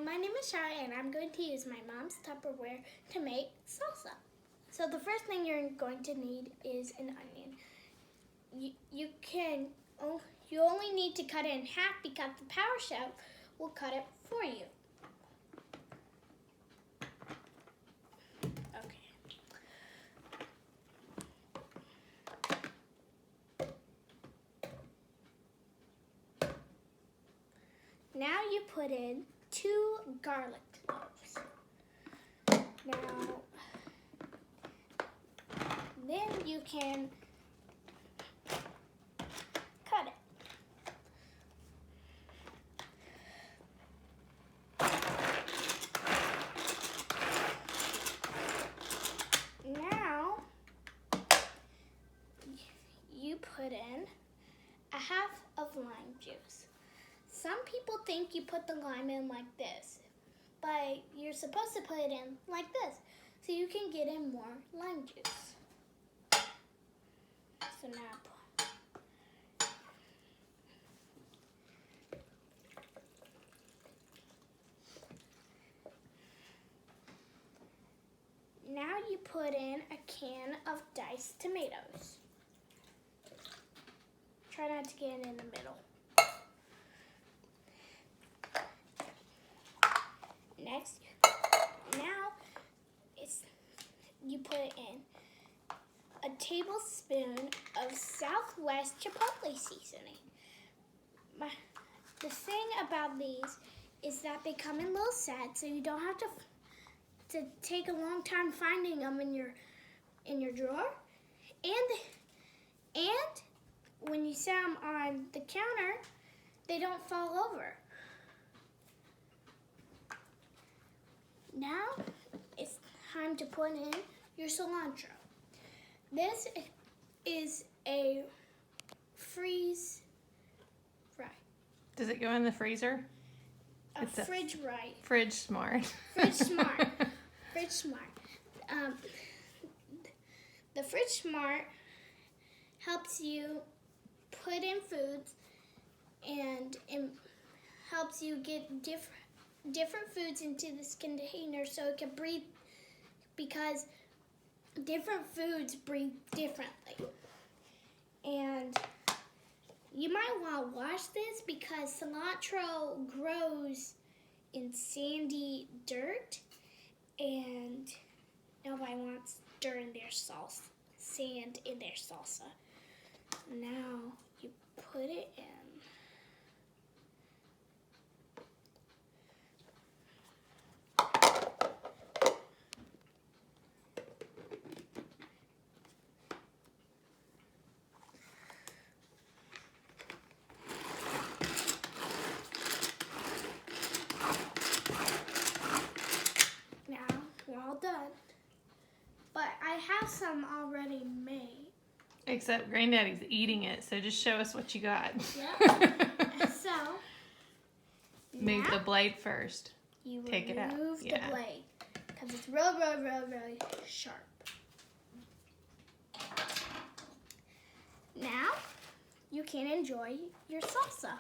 my name is Shara and I'm going to use my mom's Tupperware to make salsa. So the first thing you're going to need is an onion. You only need to cut it in half because the Power Chef will cut it for you. Okay. Now you put in 2 garlic cloves. Now, then you can cut it. Now, you put in a half of lime juice. Some people think you put the lime in like this, but you're supposed to put it in like this so you can get in more lime juice. So now you put in a can of diced tomatoes. Try not to get it in the middle. Next, you put in a tablespoon of Southwest Chipotle seasoning. The thing about these is that they come in little sets, so you don't have to take a long time finding them in your drawer. And when you set them on the counter, they don't fall over. Now it's time to put in your cilantro. This is a freeze fry. Does it go in the freezer? It's fridge right. Fridge smart. Fridge smart. Fridge smart. The Fridge Smart helps you put in foods and it helps you get different foods into this container so it can breathe, because different foods breathe differently. And you might want to wash this because cilantro grows in sandy dirt and nobody wants dirt in their salsa, sand in their salsa. Now you put it in. We're all done. But I have some already made. Except Granddaddy's eating it, so just show us what you got. Yep. So, move the blade first. You take it out. Remove the blade because it's really sharp. Now, you can enjoy your salsa.